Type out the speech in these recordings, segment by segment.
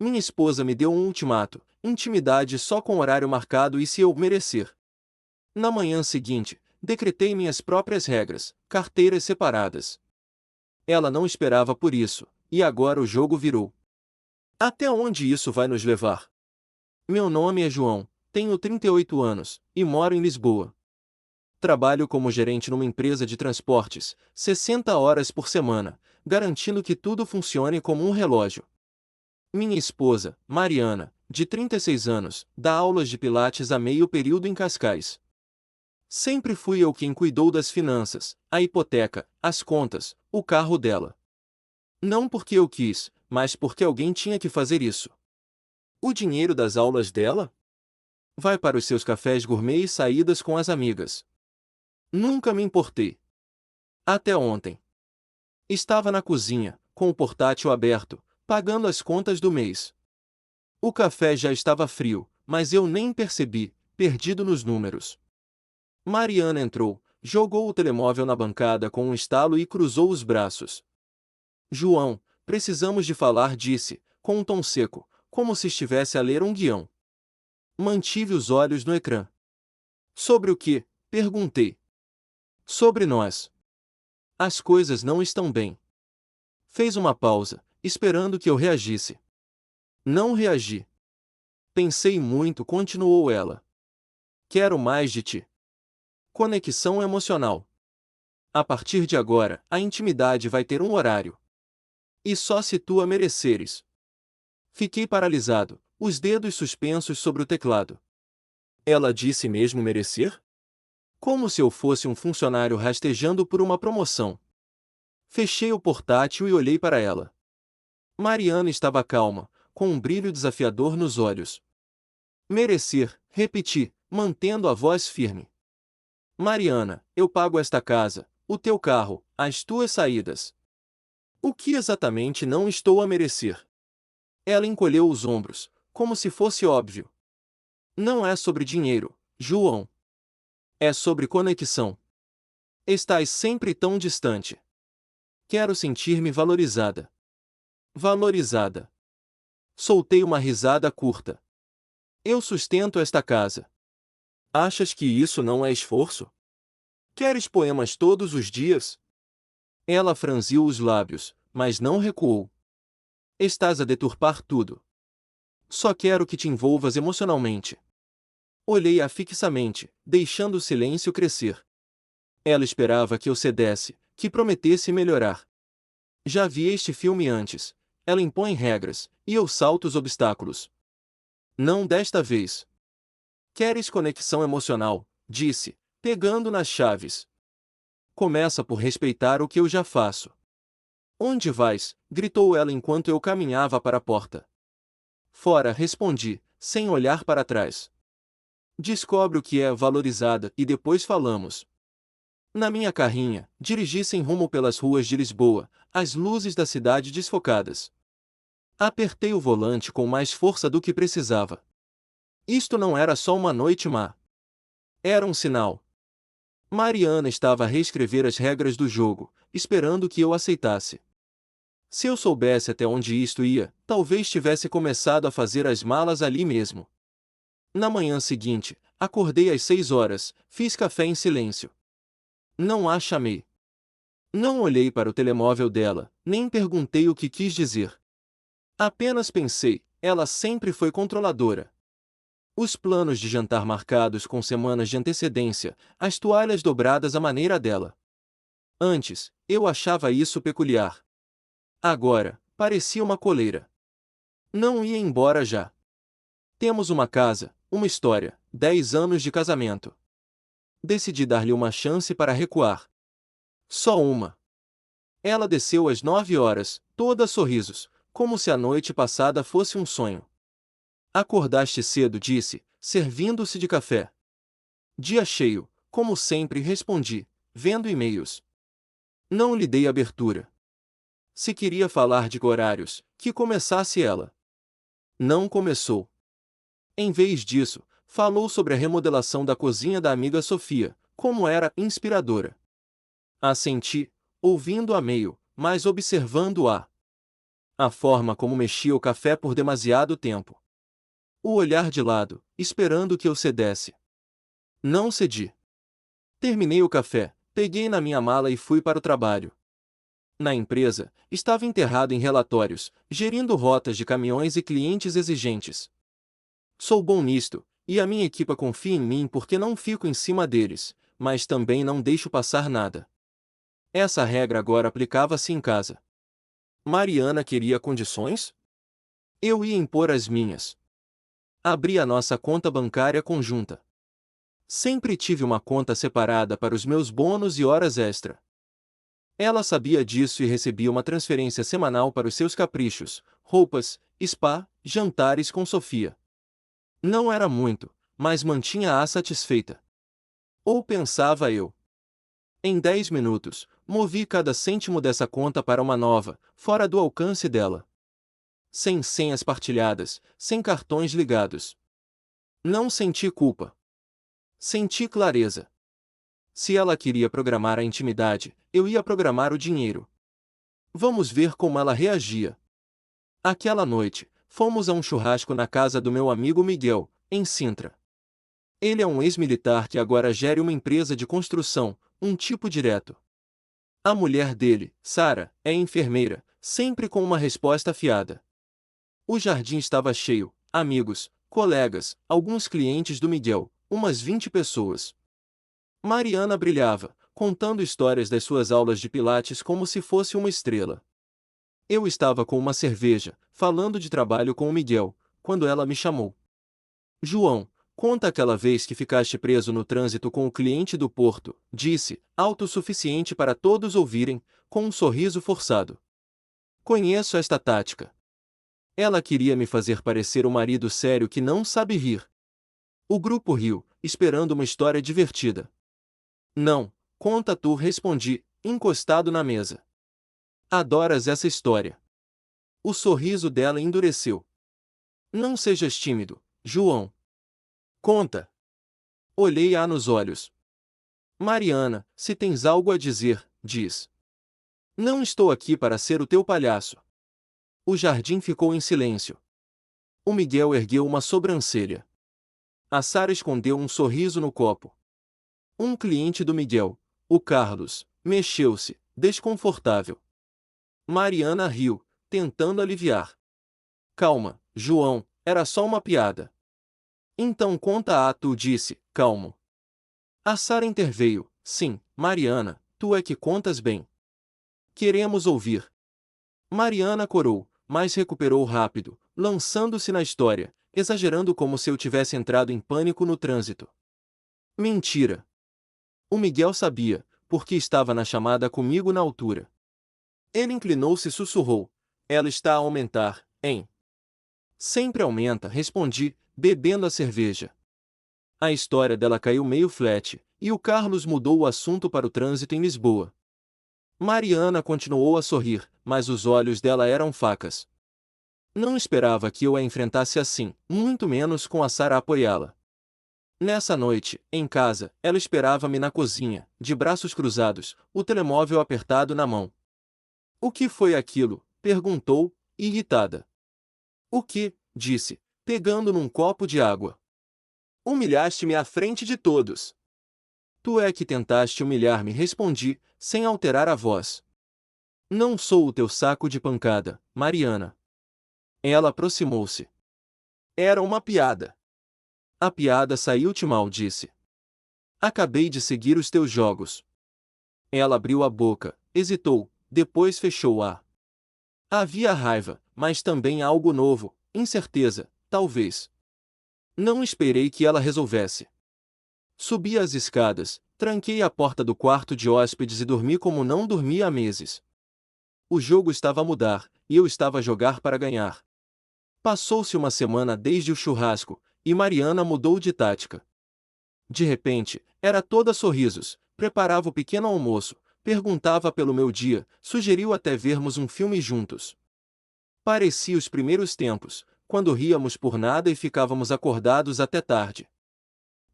Minha esposa me deu um ultimato: intimidade só com horário marcado e se eu merecer. Na manhã seguinte, decretei minhas próprias regras, carteiras separadas. Ela não esperava por isso, e agora o jogo virou. Até onde isso vai nos levar? Meu nome é João, tenho 38 anos, e moro em Lisboa. Trabalho como gerente numa empresa de transportes, 60 horas por semana, garantindo que tudo funcione como um relógio. Minha esposa, Mariana, de 36 anos, dá aulas de pilates a meio período em Cascais. Sempre fui eu quem cuidou das finanças, a hipoteca, as contas, o carro dela. Não porque eu quis, mas porque alguém tinha que fazer isso. O dinheiro das aulas dela? Vai para os seus cafés gourmet e saídas com as amigas. Nunca me importei. Até ontem. Estava na cozinha, com o portátil aberto, pagando as contas do mês. O café já estava frio, mas eu nem percebi, perdido nos números. Mariana entrou, jogou o telemóvel na bancada com um estalo e cruzou os braços. João, precisamos de falar, disse, com um tom seco, como se estivesse a ler um guião. Mantive os olhos no ecrã. Sobre o que? Perguntei. Sobre nós. As coisas não estão bem. Fez uma pausa, esperando que eu reagisse. Não reagi. Pensei muito, continuou ela. Quero mais de ti. Conexão emocional. A partir de agora, a intimidade vai ter um horário. E só se tu a mereceres. Fiquei paralisado, os dedos suspensos sobre o teclado. Ela disse mesmo merecer? Como se eu fosse um funcionário rastejando por uma promoção. Fechei o portátil e olhei para ela. Mariana estava calma, com um brilho desafiador nos olhos. Merecer, repeti, mantendo a voz firme. Mariana, eu pago esta casa, o teu carro, as tuas saídas. O que exatamente não estou a merecer? Ela encolheu os ombros, como se fosse óbvio. Não é sobre dinheiro, João. É sobre conexão. Estás sempre tão distante. Quero sentir-me valorizada. Valorizada. Soltei uma risada curta. Eu sustento esta casa. Achas que isso não é esforço? Queres poemas todos os dias? Ela franziu os lábios, mas não recuou. Estás a deturpar tudo. Só quero que te envolvas emocionalmente. Olhei-a fixamente, deixando o silêncio crescer. Ela esperava que eu cedesse, que prometesse melhorar. Já vi este filme antes. Ela impõe regras, e eu salto os obstáculos. Não desta vez. Queres conexão emocional, disse, pegando nas chaves. Começa por respeitar o que eu já faço. Onde vais? Gritou ela enquanto eu caminhava para a porta. Fora, respondi, sem olhar para trás. Descobre o que é valorizada e depois falamos. Na minha carrinha, dirigi sem rumo pelas ruas de Lisboa, as luzes da cidade desfocadas. Apertei o volante com mais força do que precisava. Isto não era só uma noite má. Era um sinal. Mariana estava a reescrever as regras do jogo, esperando que eu aceitasse. Se eu soubesse até onde isto ia, talvez tivesse começado a fazer as malas ali mesmo. Na manhã seguinte, acordei às 6 horas, fiz café em silêncio. Não a chamei. Não olhei para o telemóvel dela, nem perguntei o que quis dizer. Apenas pensei, ela sempre foi controladora. Os planos de jantar marcados com semanas de antecedência, as toalhas dobradas à maneira dela. Antes, eu achava isso peculiar. Agora, parecia uma coleira. Não ia embora já. Temos uma casa, uma história, 10 anos de casamento. Decidi dar-lhe uma chance para recuar. Só uma. Ela desceu às 9 horas, toda sorrisos, como se a noite passada fosse um sonho. Acordaste cedo, disse, servindo-se de café. Dia cheio, como sempre, respondi, vendo e-mails. Não lhe dei abertura. Se queria falar de horários, que começasse ela. Não começou. Em vez disso, falou sobre a remodelação da cozinha da amiga Sofia, como era inspiradora. Assenti, ouvindo a meio, mas observando-a. A forma como mexia o café por demasiado tempo. O olhar de lado, esperando que eu cedesse. Não cedi. Terminei o café, peguei na minha mala e fui para o trabalho. Na empresa, estava enterrado em relatórios, gerindo rotas de caminhões e clientes exigentes. Sou bom nisto, e a minha equipa confia em mim porque não fico em cima deles, mas também não deixo passar nada. Essa regra agora aplicava-se em casa. Mariana queria condições? Eu ia impor as minhas. Abri a nossa conta bancária conjunta. Sempre tive uma conta separada para os meus bônus e horas extra. Ela sabia disso e recebia uma transferência semanal para os seus caprichos, roupas, spa, jantares com Sofia. Não era muito, mas mantinha-a satisfeita. Ou pensava eu. Em 10 minutos, movi cada cêntimo dessa conta para uma nova, fora do alcance dela. Sem senhas partilhadas, sem cartões ligados. Não senti culpa. Senti clareza. Se ela queria programar a intimidade, eu ia programar o dinheiro. Vamos ver como ela reagia. Aquela noite, fomos a um churrasco na casa do meu amigo Miguel, em Sintra. Ele é um ex-militar que agora gere uma empresa de construção, um tipo direto. A mulher dele, Sara, é enfermeira, sempre com uma resposta afiada. O jardim estava cheio, amigos, colegas, alguns clientes do Miguel, umas 20 pessoas. Mariana brilhava, contando histórias das suas aulas de pilates como se fosse uma estrela. Eu estava com uma cerveja, falando de trabalho com o Miguel, quando ela me chamou. João, conta aquela vez que ficaste preso no trânsito com o cliente do Porto, disse, autossuficiente para todos ouvirem, com um sorriso forçado. Conheço esta tática. Ela queria me fazer parecer um marido sério que não sabe rir. O grupo riu, esperando uma história divertida. Não, conta tu, respondi, encostado na mesa. Adoras essa história. O sorriso dela endureceu. Não sejas tímido, João. Conta. Olhei-a nos olhos. Mariana, se tens algo a dizer, diz. Não estou aqui para ser o teu palhaço. O jardim ficou em silêncio. O Miguel ergueu uma sobrancelha. A Sara escondeu um sorriso no copo. Um cliente do Miguel, o Carlos, mexeu-se, desconfortável. Mariana riu, tentando aliviar. Calma, João, era só uma piada. Então conta tu disse, calmo. A Sara interveio, sim, Mariana, tu é que contas bem. Queremos ouvir. Mariana corou, mas recuperou rápido, lançando-se na história, exagerando como se eu tivesse entrado em pânico no trânsito. Mentira. O Miguel sabia, porque estava na chamada comigo na altura. Ele inclinou-se e sussurrou. Ela está a aumentar, hein? Sempre aumenta, respondi, bebendo a cerveja. A história dela caiu meio flat, e o Carlos mudou o assunto para o trânsito em Lisboa. Mariana continuou a sorrir, mas os olhos dela eram facas. Não esperava que eu a enfrentasse assim, muito menos com a Sara a apoiá-la. Nessa noite, em casa, ela esperava-me na cozinha, de braços cruzados, o telemóvel apertado na mão. O que foi aquilo? Perguntou, irritada. O que? Disse, pegando num copo de água. Humilhaste-me à frente de todos. Tu é que tentaste humilhar-me, respondi, sem alterar a voz. Não sou o teu saco de pancada, Mariana. Ela aproximou-se. Era uma piada. A piada saiu-te mal, disse. Acabei de seguir os teus jogos. Ela abriu a boca, hesitou, depois fechou-a. Havia raiva, mas também algo novo, incerteza, talvez. Não esperei que ela resolvesse. Subi as escadas, tranquei a porta do quarto de hóspedes e dormi como não dormia há meses. O jogo estava a mudar, e eu estava a jogar para ganhar. Passou-se uma semana desde o churrasco, e Mariana mudou de tática. De repente, era toda sorrisos, preparava o pequeno almoço, perguntava pelo meu dia, sugeriu até vermos um filme juntos. Parecia os primeiros tempos, quando ríamos por nada e ficávamos acordados até tarde.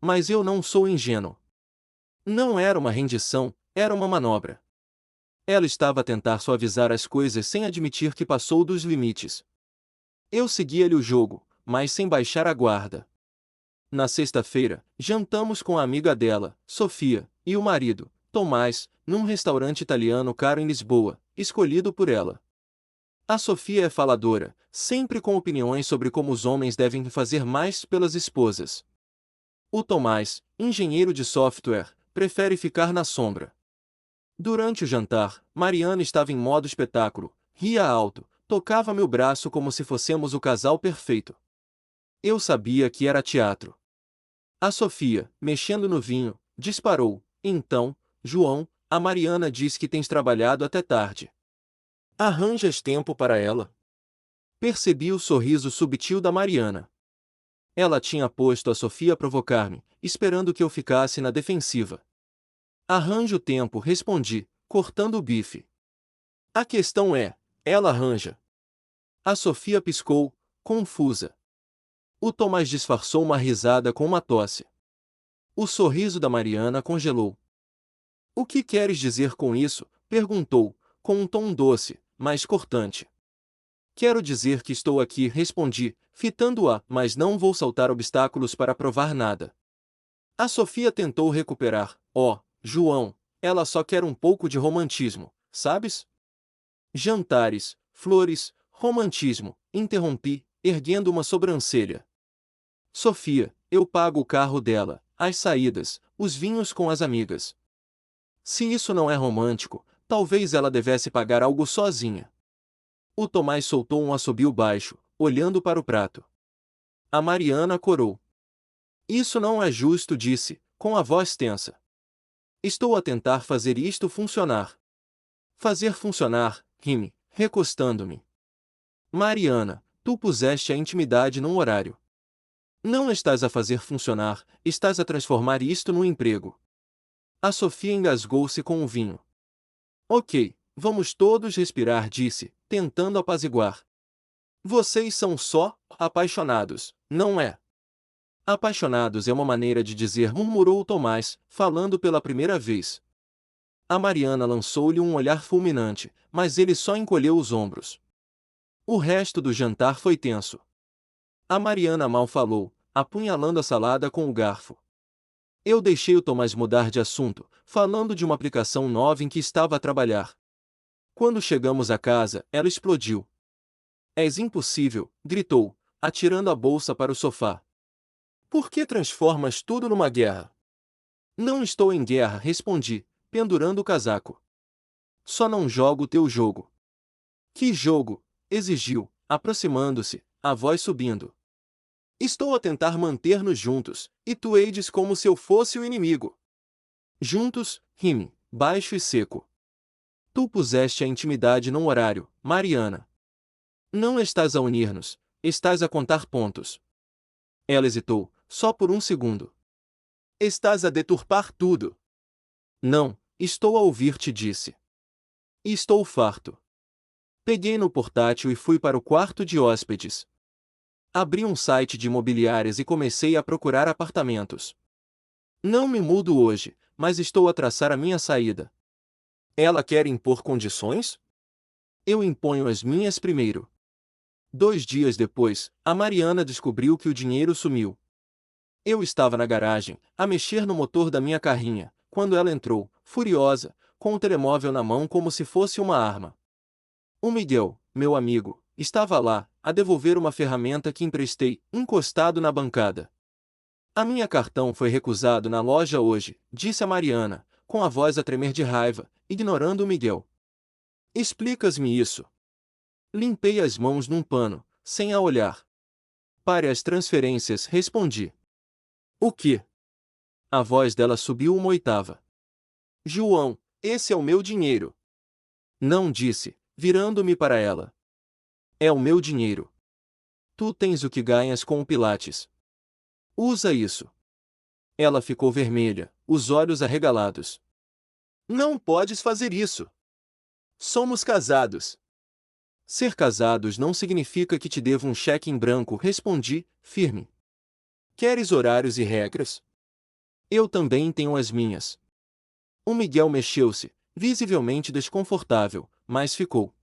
Mas eu não sou ingênuo. Não era uma rendição, era uma manobra. Ela estava a tentar suavizar as coisas sem admitir que passou dos limites. Eu seguia-lhe o jogo, mas sem baixar a guarda. Na sexta-feira, jantamos com a amiga dela, Sofia, e o marido, Tomás, num restaurante italiano caro em Lisboa, escolhido por ela. A Sofia é faladora, sempre com opiniões sobre como os homens devem fazer mais pelas esposas. O Tomás, engenheiro de software, prefere ficar na sombra. Durante o jantar, Mariana estava em modo espetáculo, ria alto, tocava meu braço como se fossemos o casal perfeito. Eu sabia que era teatro. A Sofia, mexendo no vinho, disparou: então, João, a Mariana diz que tens trabalhado até tarde. Arranjas tempo para ela? Percebi o sorriso subtil da Mariana. Ela tinha posto a Sofia a provocar-me, esperando que eu ficasse na defensiva. Arranjo tempo, respondi, cortando o bife. A questão é, ela arranja. A Sofia piscou, confusa. O Tomás disfarçou uma risada com uma tosse. O sorriso da Mariana congelou. O que queres dizer com isso? Perguntou, com um tom doce, mas cortante. Quero dizer que estou aqui, respondi, fitando-a, mas não vou saltar obstáculos para provar nada. A Sofia tentou recuperar. João, ela só quer um pouco de romantismo, sabes? Jantares, flores, romantismo, interrompi, erguendo uma sobrancelha. Sofia, eu pago o carro dela, as saídas, os vinhos com as amigas. Se isso não é romântico, talvez ela devesse pagar algo sozinha. O Tomás soltou um assobio baixo, olhando para o prato. A Mariana corou. Isso não é justo, disse, com a voz tensa. Estou a tentar fazer isto funcionar. Fazer funcionar, rime, recostando-me. Mariana, tu puseste a intimidade num horário. Não estás a fazer funcionar, estás a transformar isto num emprego. A Sofia engasgou-se com o vinho. Ok, vamos todos respirar, disse, tentando apaziguar. Vocês são só apaixonados, não é? Apaixonados é uma maneira de dizer, murmurou o Tomás, falando pela primeira vez. A Mariana lançou-lhe um olhar fulminante, mas ele só encolheu os ombros. O resto do jantar foi tenso. A Mariana mal falou, apunhalando a salada com o garfo. Eu deixei o Tomás mudar de assunto, falando de uma aplicação nova em que estava a trabalhar. Quando chegamos à casa, ela explodiu. És impossível, gritou, atirando a bolsa para o sofá. Por que transformas tudo numa guerra? Não estou em guerra, respondi, pendurando o casaco. Só não jogo o teu jogo. Que jogo? Exigiu, aproximando-se, a voz subindo. Estou a tentar manter-nos juntos, e tu eides como se eu fosse o inimigo. Juntos, rime, baixo e seco. Tu puseste a intimidade num horário, Mariana. Não estás a unir-nos, estás a contar pontos. Ela hesitou, só por um segundo. Estás a deturpar tudo. Não, estou a ouvir-te, disse. Estou farto. Peguei no portátil e fui para o quarto de hóspedes. Abri um site de imobiliárias e comecei a procurar apartamentos. Não me mudo hoje, mas estou a traçar a minha saída. Ela quer impor condições? Eu imponho as minhas primeiro. 2 dias depois, a Mariana descobriu que o dinheiro sumiu. Eu estava na garagem, a mexer no motor da minha carrinha, quando ela entrou, furiosa, com o telemóvel na mão como se fosse uma arma. O Miguel, meu amigo, estava lá, a devolver uma ferramenta que emprestei, encostado na bancada. A minha cartão foi recusado na loja hoje, disse a Mariana, com a voz a tremer de raiva, ignorando o Miguel. Explicas-me isso. Limpei as mãos num pano, sem a olhar. Pare as transferências, respondi. O quê? A voz dela subiu uma oitava. João, esse é o meu dinheiro. Não, disse, virando-me para ela. É o meu dinheiro. Tu tens o que ganhas com o Pilates. Usa isso. Ela ficou vermelha, os olhos arregalados. Não podes fazer isso. Somos casados. Ser casados não significa que te devo um cheque em branco, respondi, firme. Queres horários e regras? Eu também tenho as minhas. O Miguel mexeu-se, visivelmente desconfortável, mas ficou.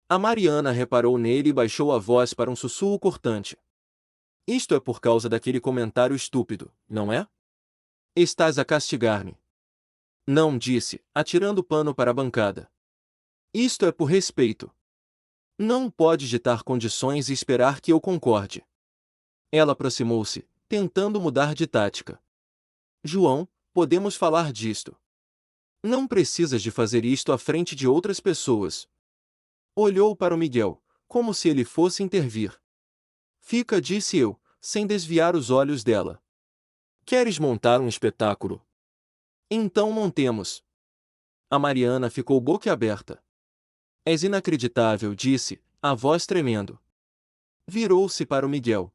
A Mariana reparou nele e baixou a voz para um sussurro cortante. Isto é por causa daquele comentário estúpido, não é? Estás a castigar-me. Não, disse, atirando pano para a bancada. Isto é por respeito. Não pode ditar condições e esperar que eu concorde. Ela aproximou-se, tentando mudar de tática. João, podemos falar disto. Não precisas de fazer isto à frente de outras pessoas. Olhou para o Miguel, como se ele fosse intervir. Fica, disse eu, sem desviar os olhos dela. Queres montar um espetáculo? Então montemos. A Mariana ficou boquiaberta. És inacreditável, disse, a voz tremendo. Virou-se para o Miguel.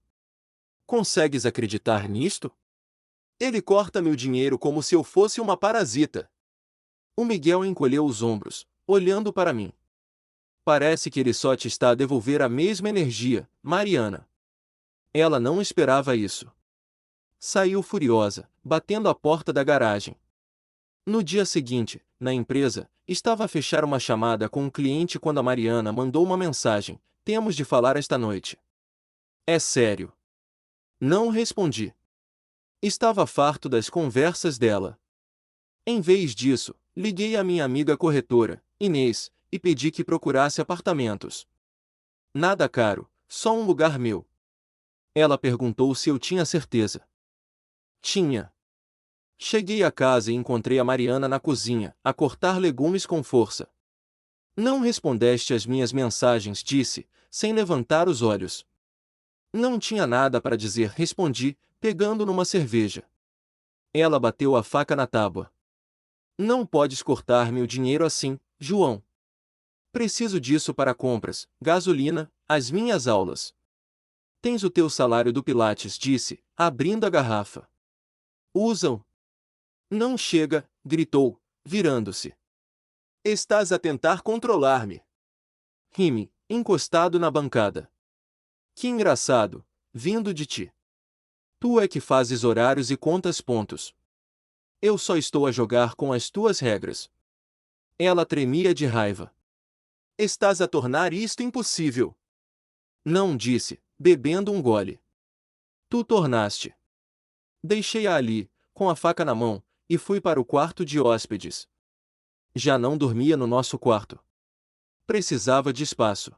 Consegues acreditar nisto? Ele corta-me o dinheiro como se eu fosse uma parasita. O Miguel encolheu os ombros, olhando para mim. Parece que ele só te está a devolver a mesma energia, Mariana. Ela não esperava isso. Saiu furiosa, batendo a porta da garagem. No dia seguinte, na empresa, estava a fechar uma chamada com um cliente quando a Mariana mandou uma mensagem: temos de falar esta noite. É sério. Não respondi. Estava farto das conversas dela. Em vez disso, liguei à minha amiga corretora, Inês, e pedi que procurasse apartamentos. Nada caro, só um lugar meu. Ela perguntou se eu tinha certeza. Tinha. Cheguei à casa e encontrei a Mariana na cozinha, a cortar legumes com força. Não respondeste às minhas mensagens, disse, sem levantar os olhos. Não tinha nada para dizer, respondi, pegando numa cerveja. Ela bateu a faca na tábua. Não podes cortar-me o dinheiro assim, João. Preciso disso para compras, gasolina, as minhas aulas. Tens o teu salário do Pilates, disse, abrindo a garrafa. Usa-o. Não chega, gritou, virando-se. Estás a tentar controlar-me. Rime, encostado na bancada. Que engraçado, vindo de ti. Tu é que fazes horários e contas pontos. Eu só estou a jogar com as tuas regras. Ela tremia de raiva. Estás a tornar isto impossível. Não, disse, bebendo um gole. Tu tornaste. Deixei-a ali, com a faca na mão, e fui para o quarto de hóspedes. Já não dormia no nosso quarto. Precisava de espaço.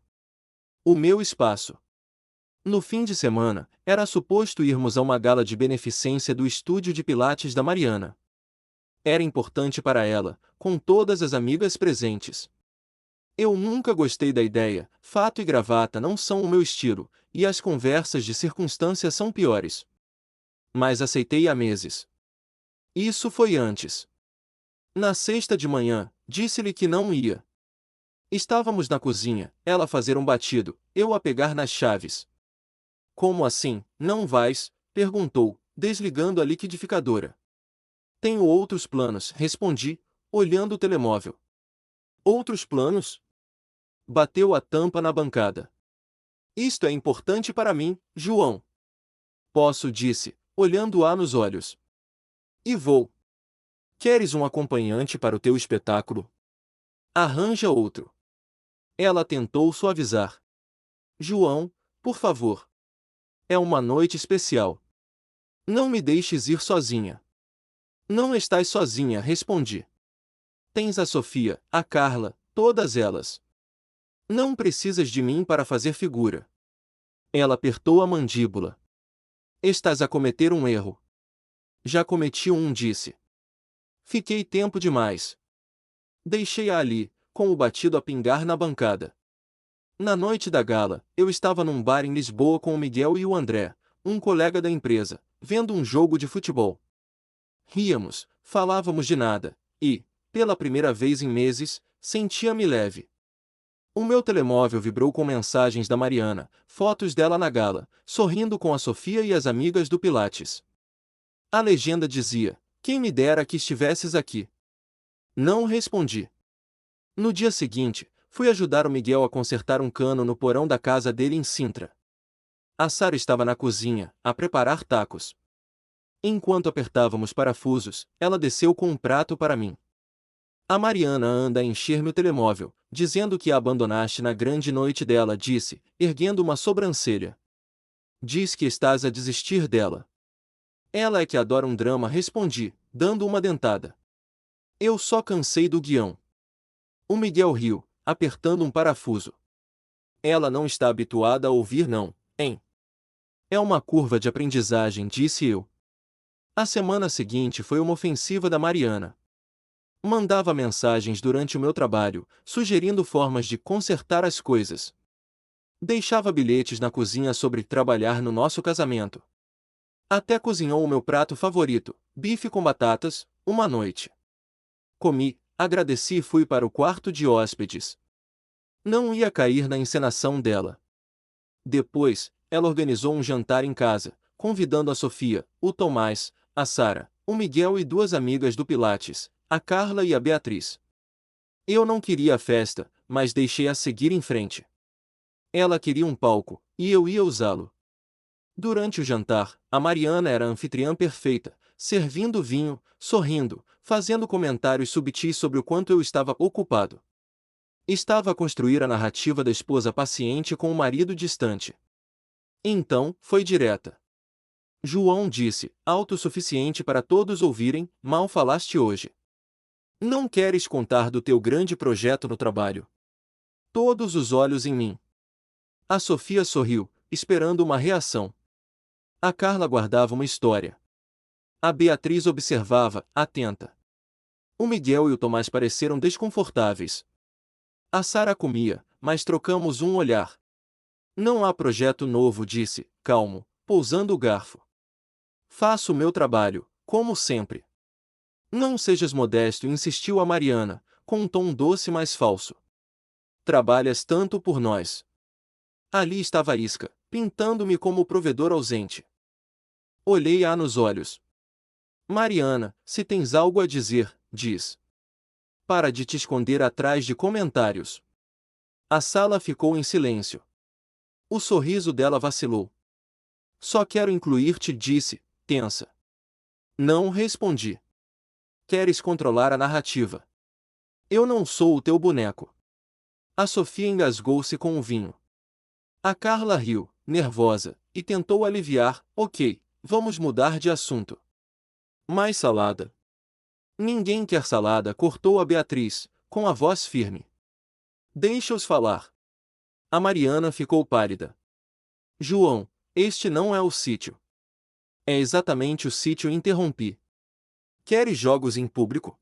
O meu espaço. No fim de semana, era suposto irmos a uma gala de beneficência do estúdio de Pilates da Mariana. Era importante para ela, com todas as amigas presentes. Eu nunca gostei da ideia, fato e gravata não são o meu estilo, e as conversas de circunstância são piores. Mas aceitei há meses. Isso foi antes. Na sexta de manhã, disse-lhe que não ia. Estávamos na cozinha, ela a fazer um batido, eu a pegar nas chaves. Como assim, não vais? Perguntou, desligando a liquidificadora. Tenho outros planos, respondi, olhando o telemóvel. Outros planos? Bateu a tampa na bancada. Isto é importante para mim, João. Posso, disse, olhando-a nos olhos. E vou. Queres um acompanhante para o teu espetáculo? Arranja outro. Ela tentou suavizar. João, por favor. É uma noite especial. Não me deixes ir sozinha. Não estás sozinha, respondi. Tens a Sofia, a Carla, todas elas. Não precisas de mim para fazer figura. Ela apertou a mandíbula. Estás a cometer um erro. Já cometi um, disse. Fiquei tempo demais. Deixei-a ali, com o batido a pingar na bancada. Na noite da gala, eu estava num bar em Lisboa com o Miguel e o André, um colega da empresa, vendo um jogo de futebol. Ríamos, falávamos de nada, e, pela primeira vez em meses, sentia-me leve. O meu telemóvel vibrou com mensagens da Mariana, fotos dela na gala, sorrindo com a Sofia e as amigas do Pilates. A legenda dizia: quem me dera que estivesses aqui. Não respondi. No dia seguinte, fui ajudar o Miguel a consertar um cano no porão da casa dele em Sintra. A Sara estava na cozinha, a preparar tacos. Enquanto apertávamos parafusos, ela desceu com um prato para mim. A Mariana anda a encher-me o telemóvel, dizendo que a abandonaste na grande noite dela, disse, erguendo uma sobrancelha. Diz que estás a desistir dela. Ela é que adora um drama, respondi, dando uma dentada. Eu só cansei do guião. O Miguel riu, apertando um parafuso. Ela não está habituada a ouvir não, hein? É uma curva de aprendizagem, disse eu. A semana seguinte foi uma ofensiva da Mariana. Mandava mensagens durante o meu trabalho, sugerindo formas de consertar as coisas. Deixava bilhetes na cozinha sobre trabalhar no nosso casamento. Até cozinhou o meu prato favorito, bife com batatas, uma noite. Comi, agradeci e fui para o quarto de hóspedes. Não ia cair na encenação dela. Depois, ela organizou um jantar em casa, convidando a Sofia, o Tomás, a Sara, o Miguel e duas amigas do Pilates, a Carla e a Beatriz. Eu não queria a festa, mas deixei-a seguir em frente. Ela queria um palco, e eu ia usá-lo. Durante o jantar, a Mariana era a anfitriã perfeita, servindo vinho, sorrindo, fazendo comentários subtis sobre o quanto eu estava ocupado. Estava a construir a narrativa da esposa paciente com o marido distante. Então, foi direta. João disse, autossuficiente para todos ouvirem, mal falaste hoje. Não queres contar do teu grande projeto no trabalho? Todos os olhos em mim. A Sofia sorriu, esperando uma reação. A Carla guardava uma história. A Beatriz observava, atenta. O Miguel e o Tomás pareceram desconfortáveis. A Sara comia, mas trocamos um olhar. Não há projeto novo, disse, calmo, pousando o garfo. Faço o meu trabalho, como sempre. Não sejas modesto, insistiu a Mariana, com um tom doce mas falso. Trabalhas tanto por nós. Ali estava a isca, pintando-me como o provedor ausente. Olhei-a nos olhos. Mariana, se tens algo a dizer, diz. Para de te esconder atrás de comentários. A sala ficou em silêncio. O sorriso dela vacilou. Só quero incluir-te, disse, tensa. Não respondi. Queres controlar a narrativa. Eu não sou o teu boneco. A Sofia engasgou-se com o vinho. A Carla riu, nervosa, e tentou aliviar, ok, vamos mudar de assunto. Mais salada. Ninguém quer salada, cortou a Beatriz, com a voz firme. Deixa-os falar. A Mariana ficou pálida. João, este não é o sítio. É exatamente o sítio, interrompi. Queres jogos em público?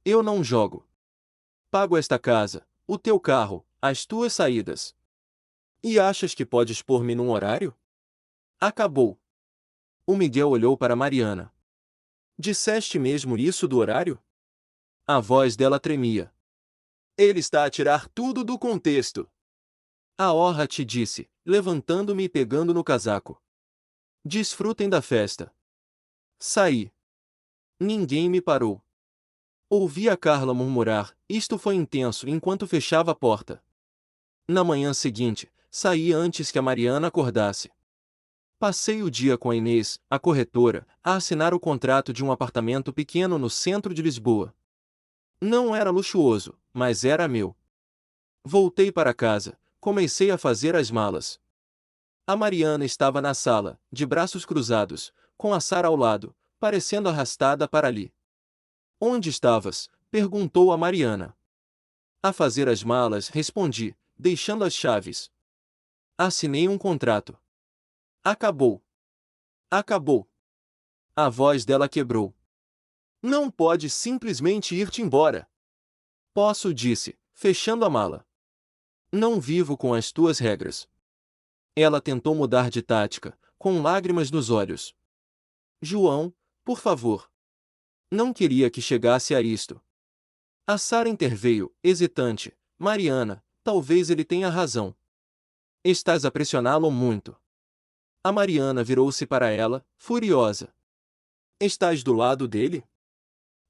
Eu não jogo. Pago esta casa, o teu carro, as tuas saídas. E achas que podes pôr-me num horário? Acabou. O Miguel olhou para Mariana. Disseste mesmo isso do horário? A voz dela tremia. Ele está a tirar tudo do contexto. A honra te disse, levantando-me e pegando no casaco. Desfrutem da festa. Saí. Ninguém me parou. Ouvi a Carla murmurar, isto foi intenso enquanto fechava a porta. Na manhã seguinte, saí antes que a Mariana acordasse. Passei o dia com a Inês, a corretora, a assinar o contrato de um apartamento pequeno no centro de Lisboa. Não era luxuoso, mas era meu. Voltei para casa, comecei a fazer as malas. A Mariana estava na sala, de braços cruzados, com a Sara ao lado, parecendo arrastada para ali. Onde estavas? Perguntou a Mariana. A fazer as malas, respondi, deixando as chaves. Assinei um contrato. Acabou. Acabou. A voz dela quebrou. Não pode simplesmente ir-te embora. Posso, disse, fechando a mala. Não vivo com as tuas regras. Ela tentou mudar de tática, com lágrimas nos olhos. João, por favor. Não queria que chegasse a isto. A Sara interveio, hesitante. Mariana, talvez ele tenha razão. Estás a pressioná-lo muito. A Mariana virou-se para ela, furiosa. Estás do lado dele?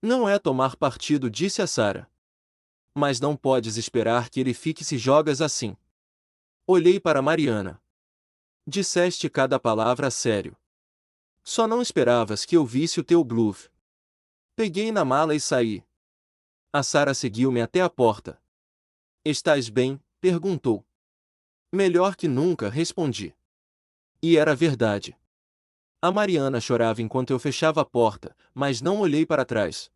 Não é tomar partido, disse a Sara. Mas não podes esperar que ele fique se jogas assim. Olhei para Mariana. Disseste cada palavra a sério. Só não esperavas que eu visse o teu bluff. Peguei na mala e saí. A Sara seguiu-me até a porta. Estás bem? Perguntou. Melhor que nunca, respondi. E era verdade. A Mariana chorava enquanto eu fechava a porta, mas não olhei para trás.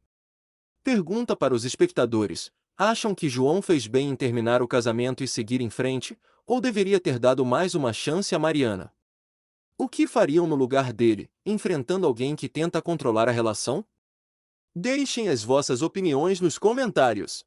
Pergunta para os espectadores: acham que João fez bem em terminar o casamento e seguir em frente, ou deveria ter dado mais uma chance a Mariana? O que fariam no lugar dele, enfrentando alguém que tenta controlar a relação? Deixem as vossas opiniões nos comentários.